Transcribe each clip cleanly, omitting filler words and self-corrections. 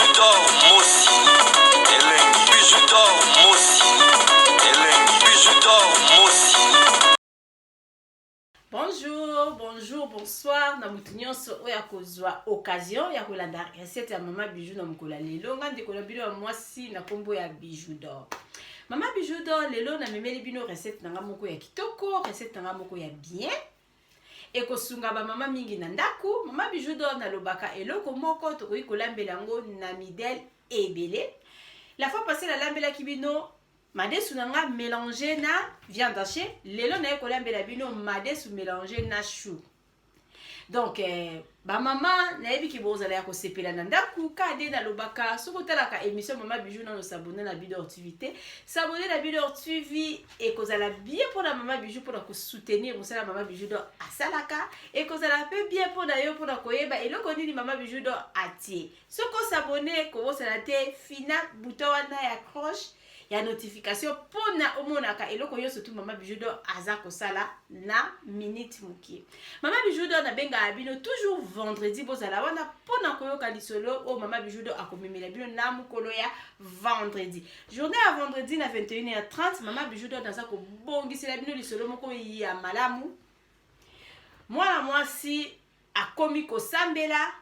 bijou d'or, Mossi. Hélène, bijou d'or, Mossi. Hélène, bijou d'or, Mossi. Bonjour, bonjour, bonsoir. Na mutunyo so oya kozwa occasion ya kolanda recette ya mama bijou na mukola lelo ngande kola bino ya mwasi na kombo ya bijou d'or. Mama bijou d'or lelo na memeli bino recette nanga moko ya kitoko, recette nanga moko ya bien. E kosunga ba mama mingi na ndaku, mama bijou d'or na lobaka eloko moko tokoyi kolambela ngo na midel ebele. La fois passée la lambela kibino madesu nanga mélangé na viande hachée, lelo na kolambela bino madesu mélangé na chou. Donc ba mama na yebi ki bozala ya kosepela na ndaku kade na lobaka soko talaka émission mama bijou na s'abonner na Bidor TV, s'abonner na Bidor TV et kozala bien pour la mama bijou pour ko soutenir musala mama bijou do asalaka et kozala peu bien pour na yo pour koyeba eloko nini mama bijou do atie. Soko s'abonner ko sala te fina bouton wana ya cloche ya notification pour na omonaka eloko yo surtout mama bijou do azako sala na minute muki. Mama bijou do na benga abino toujours vendredi bozala wana pona koyoka lisolo o mama bijou do akomemela bino na mukolo ya vendredi. Journée à vendredi na 21h30 mama bijou do naza ko bongisela bino lisolo moko ya malamu. Moi si akomi ko sambela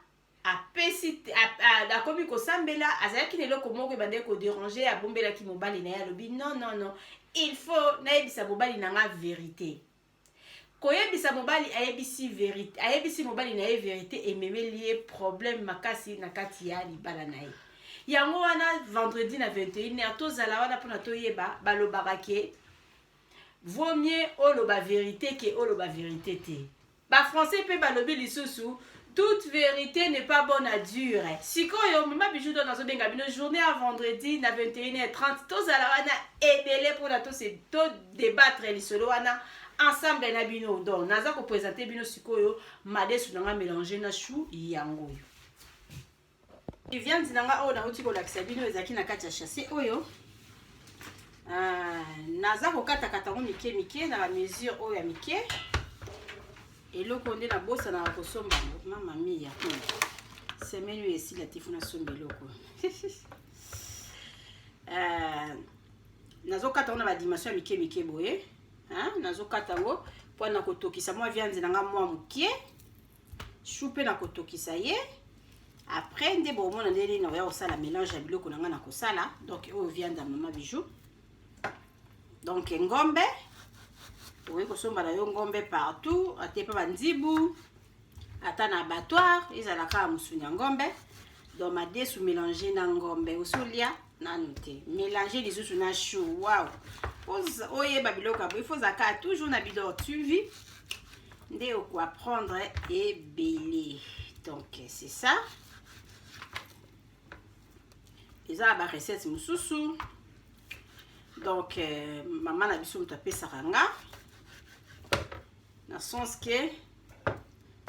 akomi kosambela azalaki neloko moko ebande ko déranger abombela ki mobali na ya lobi non il faut naebisa mobali nanga vérité koyebisa mobali ayebisi vérité ayebisi mobali na ye vérité ememeli ye problème makasi na kati ya libala na ye yango wana vendredi na 21h tozala wana mpona toyeba balobaka ke vaut mieux oloba vérité ke oloba vérité te ba français pe balobi lisusu toute vérité n'est pas bonne à dire. Si koyo mama bijou do nazo benga bino journée à vendredi na 21h30 tozala wana ebele pour na to se to débattre lisolo wana ensemble na bino donc naza ko présenter bino sikoyo madesu nanga mélanger na chou yango yo. Et viande nanga o na uti ko lakisa bino ezaki na kati ya chassé oyo. Naza ko kata kata ngo mike na la mesure oyo ya mike. Et le condé na bossa na kosomba mama mia semaine ici la tifuna sombe loko nazo kata ona ba dimension mike boye nazo kata ngo po na kotokisa moi viande nanga moi mukie choupe na kotokisa ye après nde bo mona ndeli na ya osala mélange ya biloko nanga na kosala donc o viande mama bijou donc ngombe oui, kosomba na yo ngombe partout, atepa bandibu, ata na abattoir, ezalaka musunya ngombe. Donc madesu mélanger na ngombe, osolia na noté. Mélanger lisusu na chou. Waouh. Oye babiloko abo, il faut zaka toujours na Bidor TV. Nde oko apprendre et belé. Donc c'est ça. Eza ba recette mususu. Donc maman na biso mutape saranga. Na sens que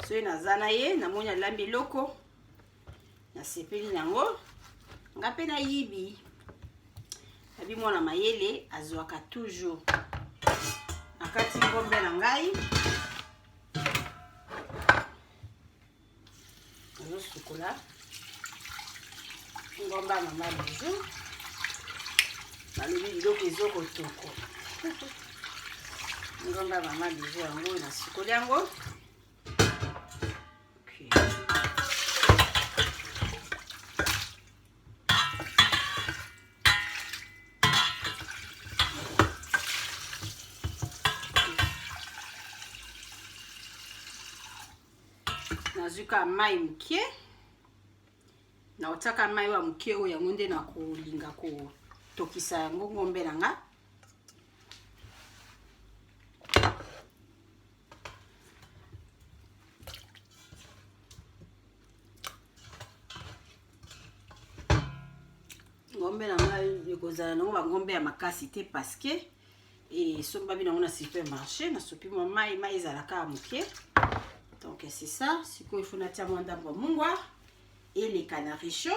soki nazana ye namoni alambi eloko nasepeli nango nga mpe nayibi abi mwana mayele azwaka toujours na kati ngombe na ngai azosukola ngombe ya mama bijou balobi biloko ezokotoko ngomba mama bijou yango na sikoli yango okay. Nazuka mai mukie na otaka mai wa mukie oyo yango nde na kolinga ko tokisa yango ngombe nanga ngombe na ngai ekozala nango bangombe ya makasi te parce que somba bino nango na supermarché na sopi mwa mai ezalaka ya moke donc c'est ça sikoyo ifo natia mwa ndambo mungwa eleka na richo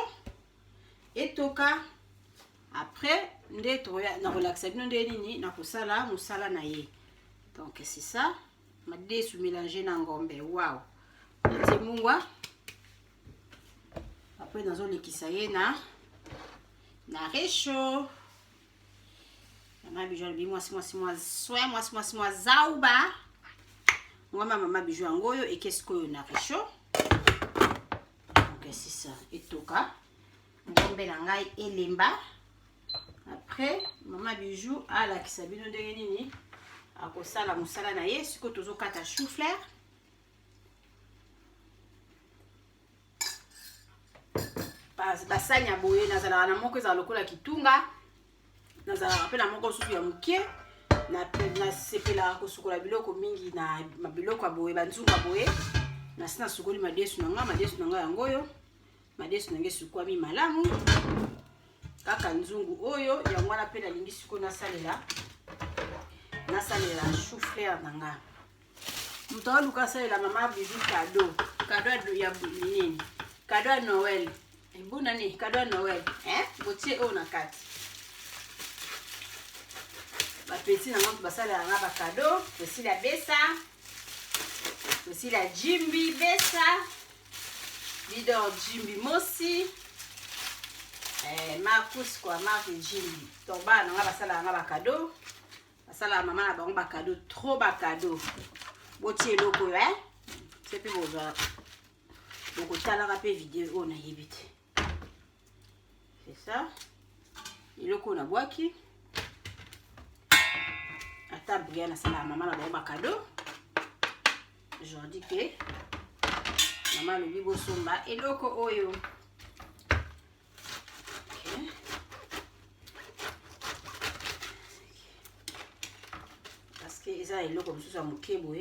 etoka après nde toya na relaxa bino nde nini na kosala musala na ye donc c'est ça madesu mélanger na ngombe waouh natie mungwa après nazolekisa ye na réchaud. Maman Bijou alobi mwasi mwa zauba. Ngoma Maman Bijou angoyo ekesi koyo na réchaud. Donc c'est ça, etoka. Ngombe na ngai elemba. Après Maman Bijou alakisa bino ndenge nini akosala mosala na ye. Siko tozokata chou-fleur. Basanya boye nazala na moko ezala lokola kitunga. Nazala pe na moko susu ya mukie. Na sepela kosukola biloko mingi na mabiloko boye banzunga boye. Na sina sukoli madesu nanga yangoyo. Madesu nange sukwami malamu. Kaka nzungu oyo yango wana pe nalingi siko nasalela chou-fleur nanga. Muto luka salela Maman Bijou cadeau ya nini? Cadeau à Noël. Bon année, cadeau à Noël. Hein? Botier on a 4. Ba petit na ngombe basala nga ba cadeau, aussi la besa. Aussi la Jimbi besa. Leader Jimbi Mosi. Marcus quoi, Marc Jimbi. Donc ba nga basala nga ba cadeau. Basala maman na ba cadeau, trop ba cadeau. Botier loko hein? C'est plus beau ça. Donc otalaka pe vidéo na yebite. C'est ça. Iloko na bwaki. Ata bria na sala maman na ba cadeau. Aujourd'hui que maman le bibo somba eloko oyo. OK. Parce que eza eloko mususu ya mukebo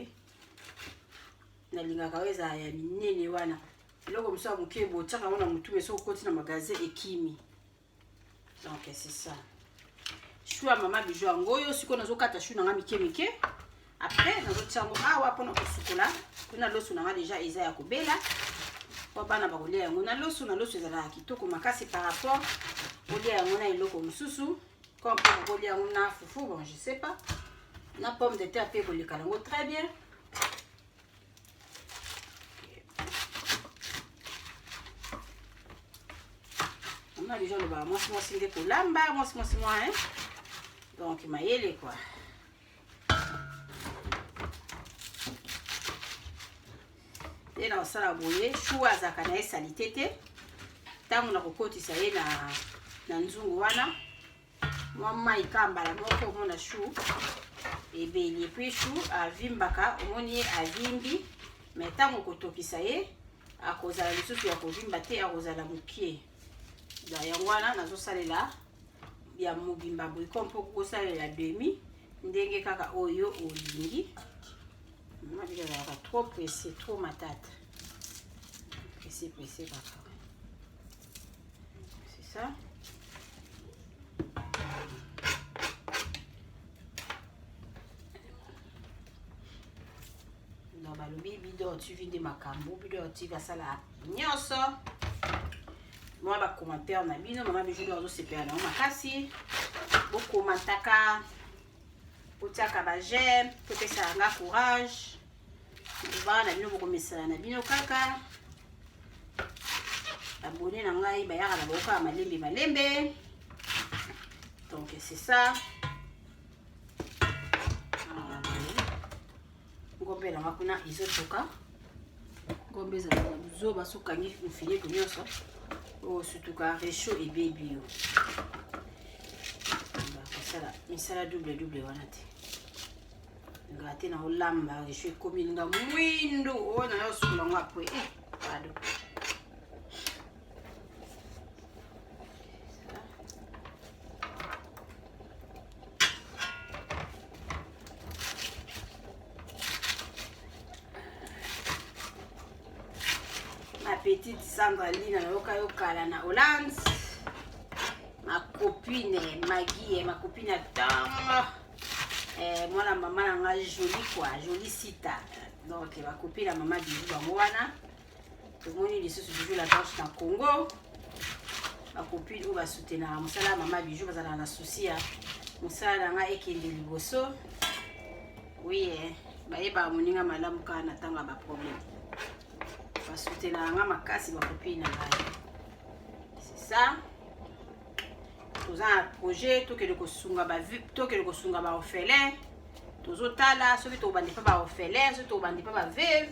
na lingaka weza ya minene wana. Eloko mususu ya mukebo tsaka wana mutu meso koti na magasin ekimi. Donc c'est ça. Chou à Maman Bijou angoyo siko nazokata chou nanga mike. Après nazotia ngo awa pona kosukola. Kuna loso nanga déjà eza ya kobela. Po bana bakolia yango na loso ezala kitoko makasi par rapport olia yango na eloko mususu. Comme pour kolia yango na fufu, bon je sais pas. Na pomme de terre pe koleka yango très bien. Les gens le bas, moi c'est pour lamba, moi hein. Donc maïele quoi. Et dans ça la bouillée, chou azaka na salitete. Tango na kokoti sa ye na nzungu wana. Moi mai kamba la moko mona chou. Et beli puis chou avimbaka, omoni avimbi. Mais tango kotokisa ye akozala lisusu ya kovimba te akozala mukie. Ya yangwana nazosalela ya mobimba boy kompo kosalela demi ndenge kaka oyo olingi. Mama bila ya trop pressé, trop matata. Pressé kaka. C'est ça. Dans balobi bido tu vinde makambo bido tu va sala nyoso. Moi ba commentaire na bino Maman Bijou dozo sepela na makasi. Bo commentaka. Otiaka ba j'aime, pesa nga courage. Ba na bino bo komesala na bino kaka. Abonné na ngai ba yaka na boka malembe. Donc c'est ça. Ngombe na makuna izotoka. Ngombe za zo basokangi mfiye kunyoso. Oh, surtout quand réchaud et baby. Ça la double voilà. Ngate na olamba réchaud komi nga mwindo ona yo sula ngapwe. Pardon. Petite Sandraline na na Hollande. Ma copine Maggie, ma copine Tang. Moi la maman nga jolie quoi, jolie sita. Donc ma copine la maman Bijou bangwana. Tout le monde est sur Bijou la torche dans Congo. Ma copine ou va soutenir musala maman Bijou bazala na souci ya. Musala nga ekende liboso. Oui ba yeba moninga malamu kana tanga ba problème. Soutenir nga makasi ba copine na ngai. toza un projet tokende kosunga ba orphelin tozotala soki tobandi pa ba orphelin soki tobandi pa ba veuve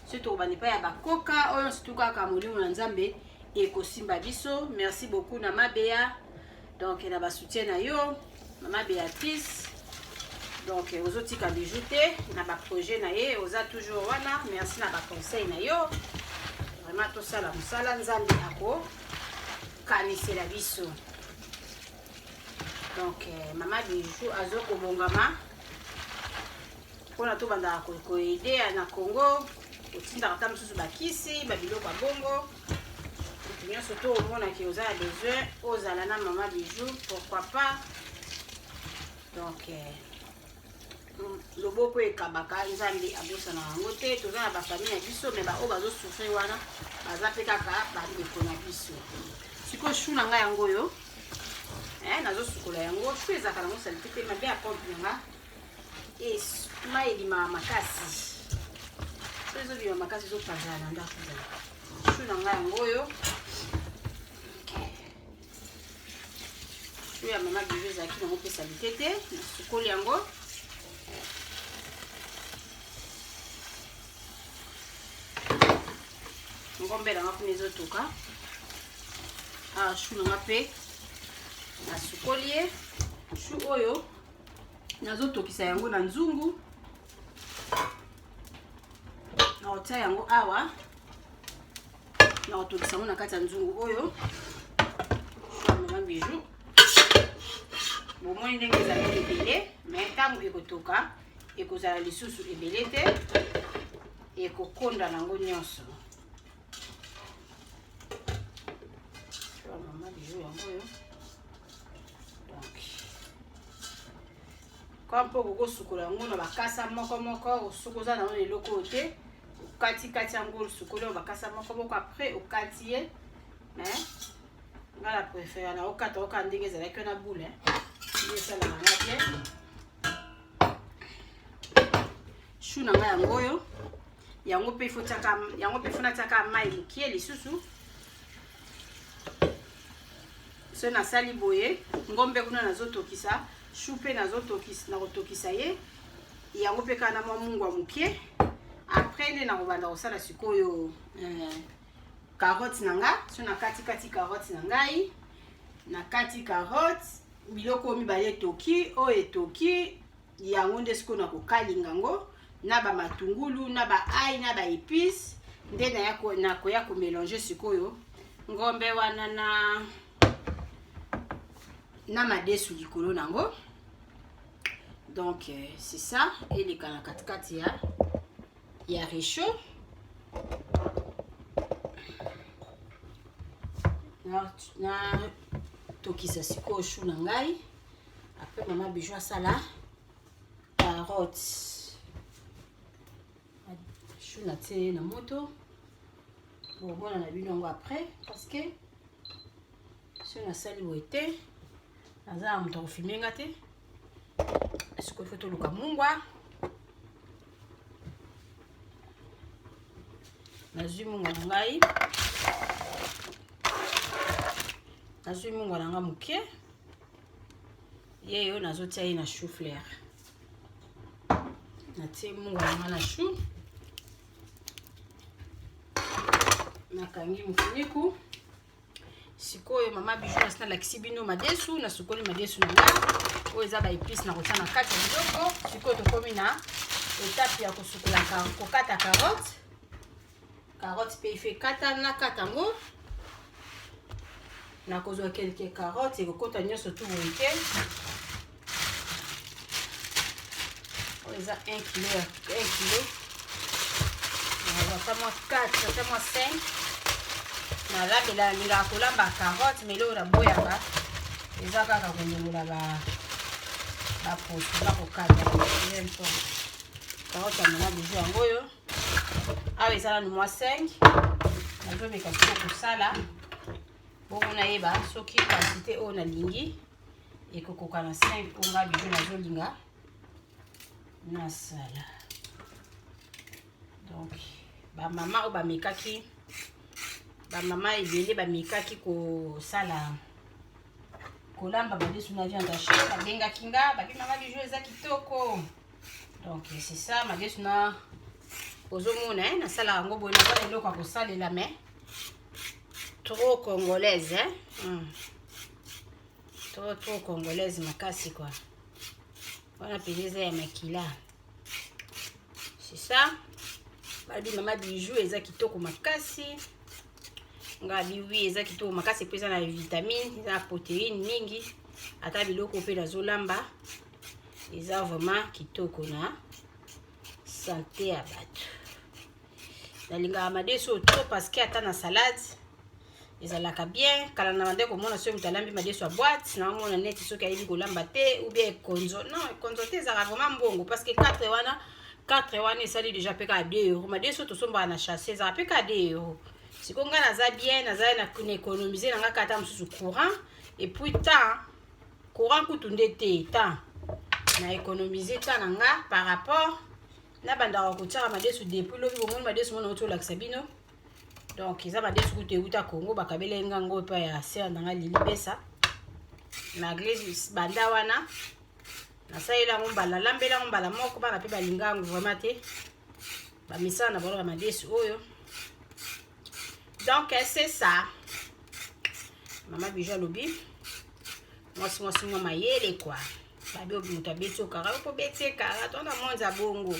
soki tobandi pa ya bakoka oyo surtout kaka molimo na nzambe ekosimba biso. Merci beaucoup na Mabea donc na basoutien na yo Mama Béatrice donc ozotika bijou te na baprojet na ye oza toujours wana. Merci na baconseil na yo vraiment tosala mosala nzambe akokanisela biso. Donc Mama Bijou azokobongama mpona tobandaka koede na Congo otindaka ata mosusu bakisi babiloko ya bongo nyonso to omonaki oza ya besoin ozala na Mama Bijou pourquoi pas. Donc loboko ekabaka nzambe abosana yango te. Toza na bafamille ya biso me baoyo bazosouffrir wana baza mpe kaka bandeko na biso. Sikoyo shu na ngai yango oyo nazosukola yango shu ezalaka nango salite te mabe ya pompe nanga ma elima makasi so ezobima makasi ezopanzala na ndako shu na ngai yango oyo. Shu ya Mama Bijou ezalaki nango mpe salite te nasukoli yango. Ngombe nanga mpona ezotoka shu nanga mpe nasukoli ye. Shu oyo nazotokisa yango na nzungu naotia yango awa naotokisa yango na kati ya nzungu oyo shu ya Mama Bijou. Bomoi ndenge ezali ebele me ntango ekotoka ekozala lisusu ebele te ekokonda nango nyonso. Mama Bijou yango oyo donc kwa mpo kokosukola yango na bakasa moko soki oza nango eloko oyo te okati yango osukoli oyo bakasa moko apres okati ye nga na préfère na okata oka ndenge ezalaki na boule nde esalaka nga bien. Shu na nga yango oyo yango mpe fona tiaka mai mokie lisusu so nasali boye ngombe kuna nazotokisa shu mpe nakotokisa ye yango mpe kaka na mwa mungwa mokie. Après nde nakobanda kosala sikoyo carotte na nga so nakati carotte na ngai nakati carotte biloko oyo mibale etoki oyo etoki yango nde sikoyo nakokalinga yango na bamatungulu na baai na baépice nde nakoya komélange sikoyo ngombe wana na madesu likolo nango. Donc c'est ça eleka na katikati ya réchaud na tokisa sikoyo shu na ngai. Après Mama Bijou asala carotte shu na tie na moto bomona na bino yango après parce que so nasali boye te naza na moto akofilme nga te sikoyo fo toluka mungwa. Nazwi mungwa na ngai nazwi mungwa na nga mokie yeyo nazotia ye na chou fleur natie mungwa na nga na chou nakangi mfuniku. Sikoyo Mama Bijou asina lakisi bino madesu nasukoli madesu na nga oyo eza baépice nakotia na kati ya biloko. Sikoyo tokomi na etape ya kosukola kokata carotte mpe ife kata yango nakozwa kelke carotte ekokota nyonso tu boye te oyo eza 1 kilo ata mwa 4 ata mwa 5 nalambela nalingaka kolamba carotte mais lelo naboyaka eza kaka konyemola baposo bakokata carotte ya Mama Bijou yango oyo awa eza nanu mwa 5 nazomeka siko kosala bongo nayeba soki quantité oyo nalingi ekokoka na 5 mpo nga Bijou nazolinga nasala. Donc bamama oyo bamekaki ba mama ebele ba mikaki ko sala kolamba badesu na viande haché babengaki nga babi mama bijou eza kitoko. Donc c'est ça madesu na ozomona nasala yango boye na eloko ya kosalela mais trop congolaise trop congolaise makasi quoi. Wana peleza ya makila. C'est ça. Babi mama bijou eza kitoko makasi. Nga biwi eza kitoko makasi pesa na vitamine, eza protéine mingi. Ata biloko pe nazolamba. Eza vraiment kitoko na santé ya bato. Nalinga madesu trop parce que ata na salade ezalaka bien. Kala na bande komona so mutalambi madesu ya boîte, na mona net soki ayebi kolamba te ou bien konzo. Non, konzo te ezalaka vraiment mbongo parce que 4 wana esali déjà peka à 2 €. Madesu tosomba na chasser ezalaka peka à 2 €. Si konga naza bien, naza na économiser nanga kata mususu courant et puis temps courant kutu ndete temps na économiser temps nanga par rapport na banda ko tshaka madesu depuis lobi bomoni madesu mona oto lakisa bino. Donc eza madesu kutu euta Congo bakabele ngango pa ya ser nanga lili pesa na glace banda wana na saila ngombala lambela ngombala moko bana pe balingango vraiment te ba misana na bolo madesu oyo. Donc c'est ça. Maman bijou lobi. Moi mayele quoi. Babi obi mutabeti okara po beti kara tona monza bongo.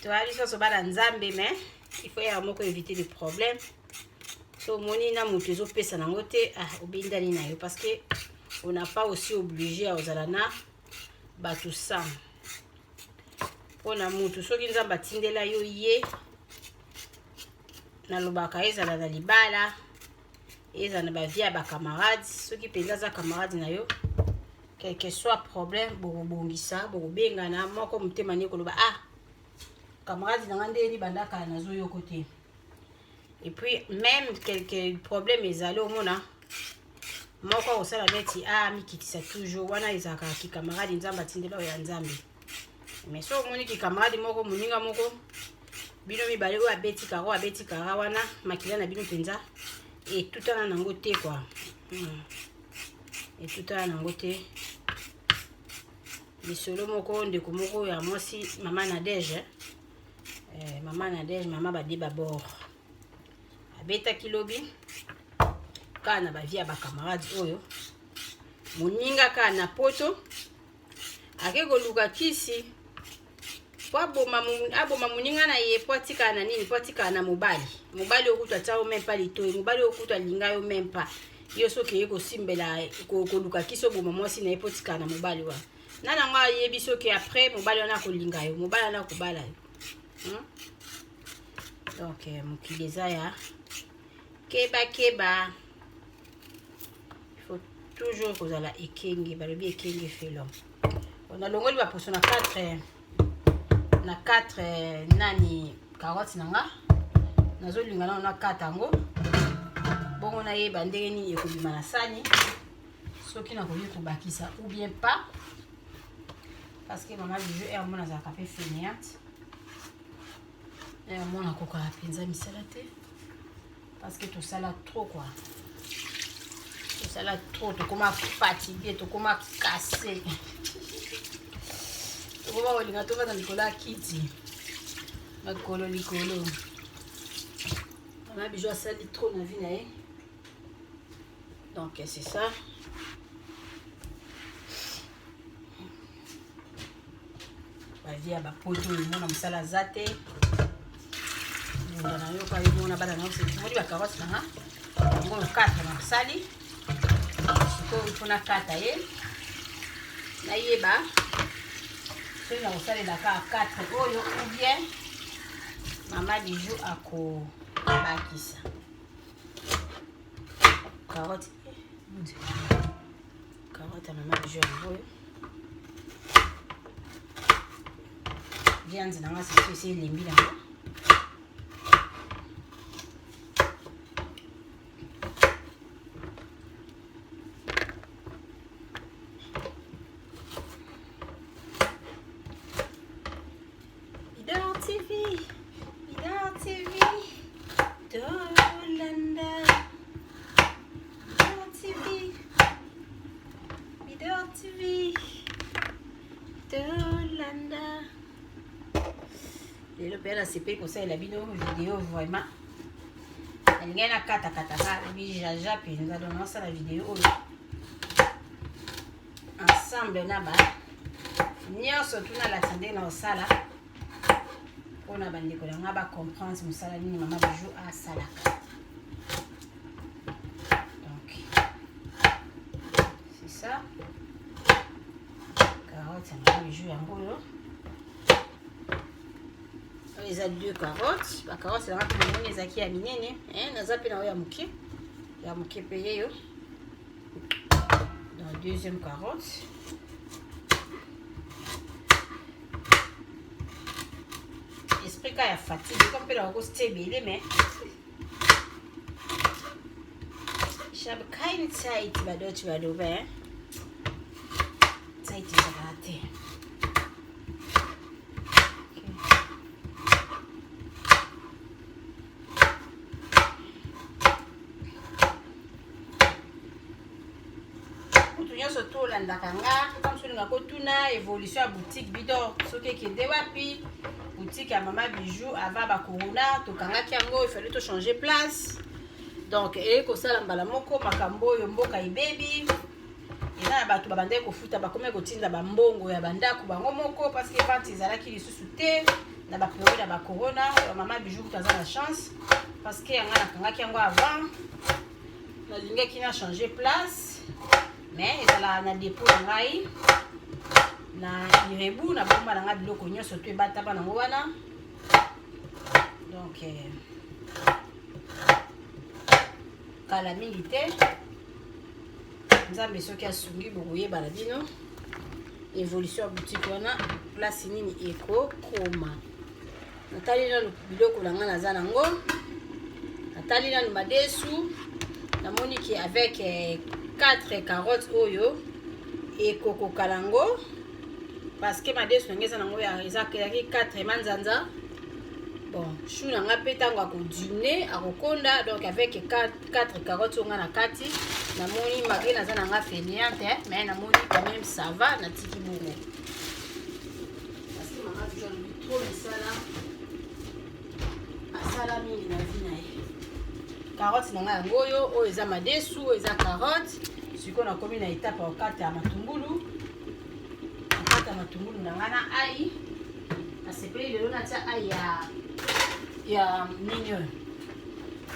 Toi lui so bana nzambe mais il faut ya moko éviter les problèmes. So moni na mutezo pesa nango te obindani na yo parce que on n'a pas aussi obligé à ozalana batu sang. Pona mutu soki nzamba tindela yo ye na lobaka ezala na libala ezala na bavia ba camarades soki penza za camarade na yo quel que soit problème bongisa bengana moko mutema ne koloba camarade na ngande ni bandaka na zo yo côté. Et puis même quelques problèmes ezali omona moko osala neti mikitisa toujours wana ezaka ki camarade nzamba tindela ya nzambe. Mais so moni ki camarade moko muninga moko bino mibale oyo abeti kara wana makila na bino penza et tout ana nango te quoi. Et tout ana nango te. Lisolo moko ndeko moko ya mwasi mama Nadège mama badeba bord abeta kilobi kana bavia ba camarades oyo muninga kana poto akeko luka kisi aboma muninga na ye potika na nini potika na mobali okuta tao même pas litoyi mobali okuta linga yo même pas yo soki yeko simbela ko luka kiso boma mwasi na potika na mobali wa nana nga yebi soki après mobali wana ko linga yo mobali wana ko bala yo. Donc mokili eza ya keba il faut toujours kozala ekenge balobi ekenge felo. On a longoli ba poso na 4 nani carotte nanga nazolinga na 4 yango bongo na yeba ndenge nini ekobima na sani soki nakoki kobakisa ou bien pas parce que maman bijou et amona za café fainéante et amona koka penza misala te parce que tout ça là trop quoi tout ça là trop to koma fatigué to koma cassé. Oba olinga to bana likola kiti makolo likolo maman bijou asali trop na vie na ye. Donc c'est ça. Bavia ba poto mona musala zate ndana yo ka yona bana na usiki modi ba carotte na ngo 4 na sali ko ifuna kata ye na yeba so na usale la ka 4 oyo ou bien maman bijou ako bakisa carotte maman bijou oyo viande na ngasi c'est lembi na nasepeli kosalela bino video vraiment alingai nakatakataka bijaja mpenza donc nasala video oyo ensemble na ba nyonso tuna lakisa ndenge na kosala mpona bandeko na nga bacomprendre mosala nini mama bijou asalaka. Donc c'est ça carotte ya mama bijou yango oyo eza 2 carottes. Bacarotte elanga mpe namoni ezalaki ya minene naza mpe na oyo ya moke mpe yeyo. Donc deuxième carotte esprit ka ya fatigue comme mpe nakokosi te ebele mais ich habe keine Zeit badothi badobe Zeit ezalaka te. nyonso tolandaka nga comme solinga kotuna évolution ya boutique Bidor soki ekende wapi boutique ya mama bijou avant bakorona tokangaki yango ifallait tochanger place donc ekosala mbala moko makambo oyo mboka ebebi eza na bato babandaki kofuta bakomi kotinda bambongo ya bandako bango moko parce que vente ezalaki lisusu te na baperiode ya bakorona mama bijou kutu aza na chance parce que yanga nakangaki yango avant nalingaki na changer place mais ezala na dépôt na ngai na irebu na bomba na ngai biloko nyonso to ebata pa nango wana donc kala mingi te nzambe soki asungi bokoyeba na bino évolution ya boutique wana place nini ekokoma. natali nanu biloko na ngai naza nango natali nanu madesu namoni ki avec 4 carottes oyo ekokoka nango parce que madesu nange eza nango ezaki 4 manzanza. Bon chou nanga mpe ntango akodune akokonda donc avec 4 carottes onga na kati namoni malgré naza nanga fainéante mais namoni quand même ça va natiki bongo parce que mama toujours alobi trop misala asala mingi na vi na ye. Carotte nanga yango oyo eza madesu oyo eza carotte sikoyo nakomi na etape ya kokata ya matungulu nakata ya matungulu nanga na ai nasepeli lelo natia ai ya nini oyo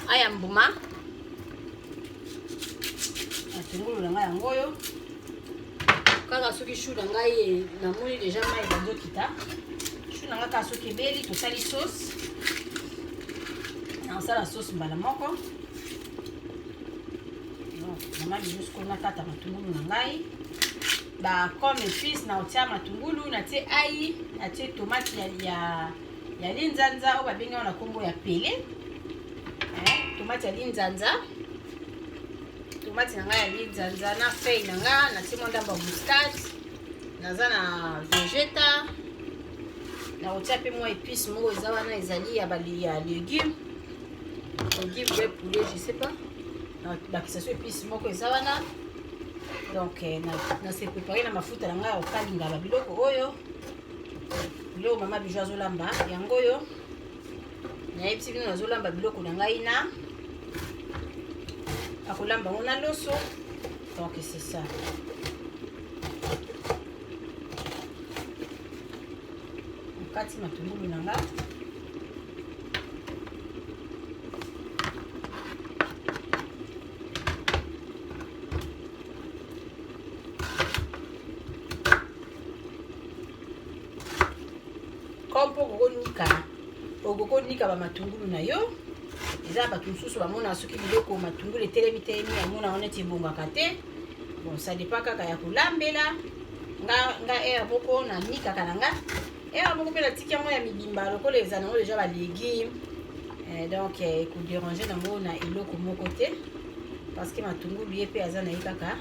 ai ya mbuma matungulu nanga yango oyo kaka soki chou na ngai namoni deja mai bazokita chou nanga kaka soki ebeli tosali sauce nasala sauce mbala moko mama bijou sikoyo nakata matungulu na ngai comme épice na otia matungulu natie ai natie tomate ya linzanza oyo babengi wana kombo ya pele tomate ya linzanza tomate na ngai ya linzanza na feuille na nga natie mwa ndamba ya mustade naza na vegeta na kotia mpe mwa épice moko eza wana ezali ya légume légume be poulet je sais pas bakisa so épice moko eza wana donc nase préparé na mafuta na ngai ya kokalinga babiloko oyo biloko mama bijou azolamba yango oyo nayebisi bino nazolamba biloko na ngai na akolamba ngo na loso donc c'est ça. Nakati matungulu na ngai kompo okokonika bamatungulu na yo eza bato mosusu bamona soki biloko matungulu etelemi amona ngo neti ebongaka te. Bon ça dépend kaka ya kolambela nga ere moko na nikaka na nga ere moko mpe natiki yango ya mibimba lokola eza nango deja balégume donc ekoderange nango na eloko moko te parce que matungulu ye mpe aza na ye kaka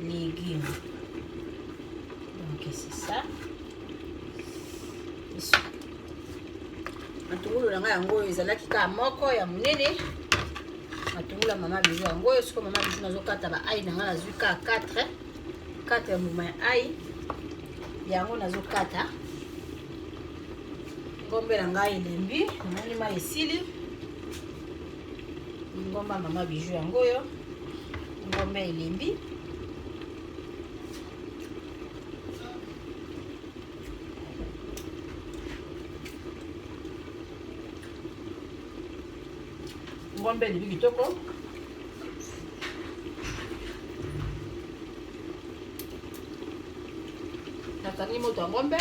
légume donc c'est ça. matungulu na ngai yango oyo ezalaki kaka moko ya monene matungulu ya mama bijou yango oyo sikoyo mama bijou nazokata ba ai na ngai nazwi kaka 4 ya mbuma ya ai yango nazokata ngombe na ngai elembi namoni mai esili ngomba mama Bijou yango oyo ngombe elembi ngombe elembi kitoko nakangi moto ya ngombe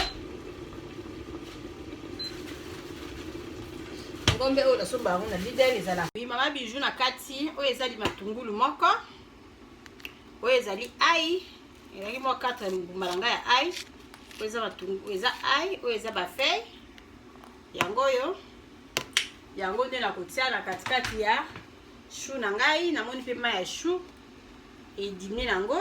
ngombe oyo nasomba yango na lidel ezala mama Bijou na kati oyo ezali matungulu moko oyo ezali ai ezali mwa 4 malanga ya ai oyo eza matungulu eza ai oyo eza bafei yango oyo yango nde nakotia na katikati ya chou na ngai namoni mpe mai ya chou edimine nango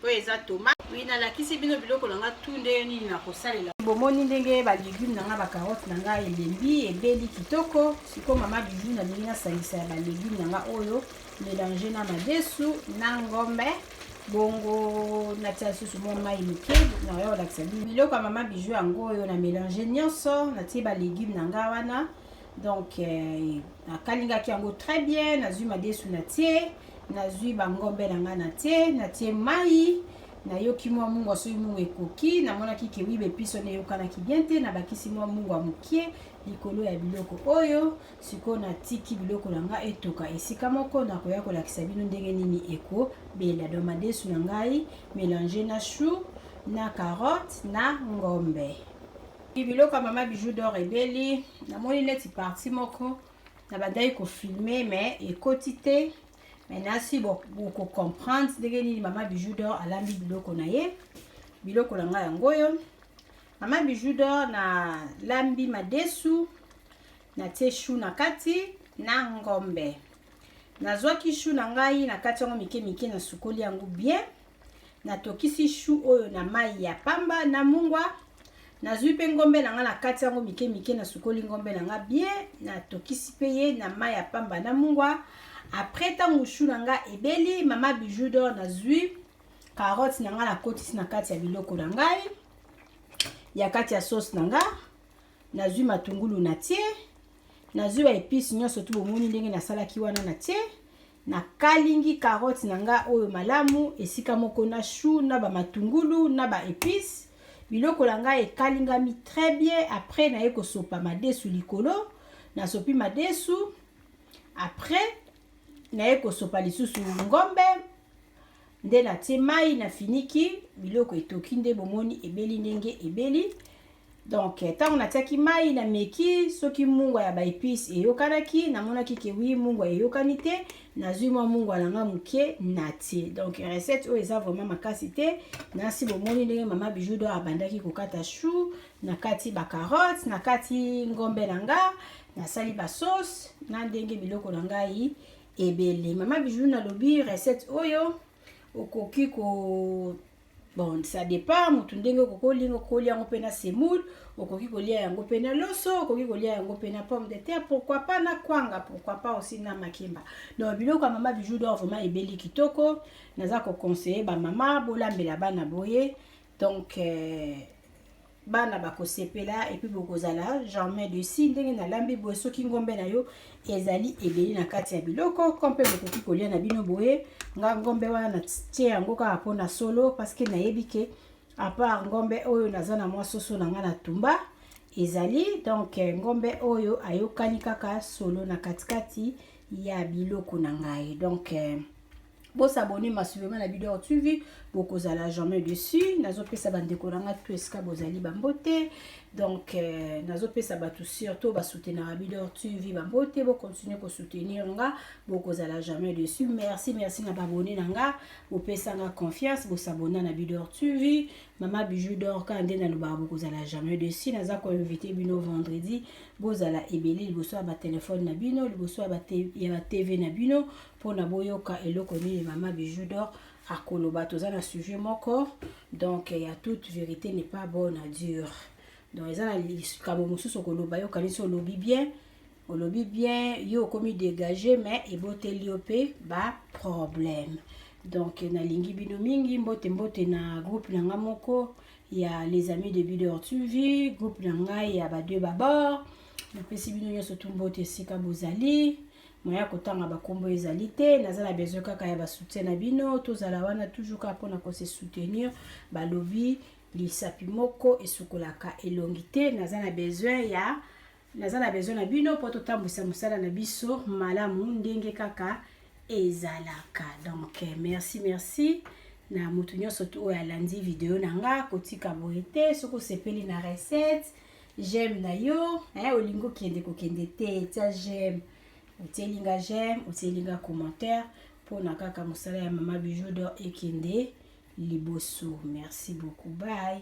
oyo eza tomate wi nalakisi bino biloko na nga tu nde nini nakosalela bomoni ndenge balegume na nga bakarote na nga elembi ebeli kitoko sikoyo mama Bijou nalingi nasangisa ya balegume na nga oyo mélange na madesu na ngombe bongo natia lisusu mwa mai moke naoya kolakisa biloko ya mama Bijou yango oyo na mélange nyonso natie balegume na nga wana donc nakalingaki yango très bien nazwi madesu natie nazwi bangombe na nga natie mai nayoki mwa mungu soki mungu ekoki namonaki ke wi bepiso neyokanaki bien te nabakisi mwa mungu ya mokie likolo ya biloko oyo sikoyo natiki biloko na nga etoka esika moko nakoya kolakisa bino ndenge nini ekobela do madesu na ngai mélange na chou na carotte na ngombe biloko ya mama Bijou d'or ebeli namoni neti parti moko na bandai kofilme mais ekoti te maintenant si boko comprendre ndenge nini mama Bijou d'or alambi biloko na ye biloko na ngai yango oyo mama Bijou d'or na lambi madesu natie chou na kati na ngombe nazwaki chou na ngai na kati yango mike mike na sukoli yango bien natokisi chou oyo na mai ya pamba na mungwa nazwi pe ngombe na nga na kati yango mike mike na sukoli ngombe na nga bien natokisi pe ye na mai ya pamba na mungwa après tango chou na nga ebeli mama Bijou d'or nazwi carotte na nga na kotisi na kati ya biloko na ngai ya kati ya sauce na nga nazwi matungulu natie nazwi ba épices nyonso tu bomoni ndenge nasalaki wana natie nakalingi carotte na nga oyo malamu esika moko na chou na ba matungulu na ba épices biloko na nga ekalingami très bien après naye kosopa madesu likolo nasopi madesu après naye kosopa lisusu ngombe nde natie mai na finiki biloko etoki nde bomoni ebeli ndenge ebeli donc ntango natiaki mai na meki soki mungwa ya baépice eyokanaki namonaki ke wi mungwa eyokani te nazwi mwa mungwa na nga moke natie donc recette oyo eza vraiment makasi te nasi bomoni ndenge mama Bijou d'or abandaki kokata chou nakati bacarotte nakati ngombe na nga nasali basauce na ndenge biloko na ngai ebele mama Bijou nalobi recette oyo okoki ko bon ça dépend mutu ndenge okokolinga kolia yango pe na semoule okoki kolia yango pe na loso okoki kolia yango pe na pomme de terre pourquoi pas na kwanga pourquoi pas aussi na makemba donc biloko ya mama Bijou d'or vraiment ebeli kitoko naza ko conseiller ba mama bolambela bana boye donc bana bakosepela et puis bokozala jamais de si ndenge na lambi boye soki ngombe na yo ezali ebeli na kati ya biloko kompe bokoki kolia na bino boye nga ngombe wana natie yango kaka mpona solo parce que nayebi ke à part ngombe oyo naza na mwa soso na nga na tumba ezali donc ngombe oyo ayokani kaka solo na katikati ya biloko na ngai donc Boss abonné ma suivement la vidéo TV bokozala jamais dessus nazopesa bandeko nanga tout esika bozali bambote donc nazopesa batu surtout ba soutenir la vidéo TV bambote bo continuer ko soutenir nga bokozala jamais dessus merci na abonné nanga bopesa nga confiance bo s'abonner na vidéo TV Mama Bijou d'or quand na luba bokozala jamais dessus naza ko inviter bino vendredi bozala ebeli liboso ba téléphone na bino liboso ba TV na bino pona boyoka eloko ni Mama Bijou d'or akoloba toza na sujet moko donc il y a toute vérité n'est pas bonne à dire donc ils ont likabo mususu koloba yo kanisi olobi bien yo komi dégager mais eboteli opé ba problème donc na lingi bino mingi mbote na groupe na nga moko Il y a les amis de Bidor TV, groupe Nangai, il y a deux babor. Je peux bino surtout mbote sika bozali. Moya kotanga bakombo ezali te, nazala besoin kaka ya ba soutien na bino, tozala wana toujours ka pona ko se soutenir, balobi lisapi moko esukolaka elongi te, nazala besoin na bino po totambwisa mosala na biso malamu ndenge kaka ezalaka. Donc merci na mutu nyonso to oyo alandi video nanga kotika boye te, soko sepeli na recette j'aime na yo olingo kende kokende te tia j'aime, otielinga j'aime, otielinga commentaire pour na kaka mosala ya Mama Bijou d'or ekende liboso. Merci beaucoup, bye.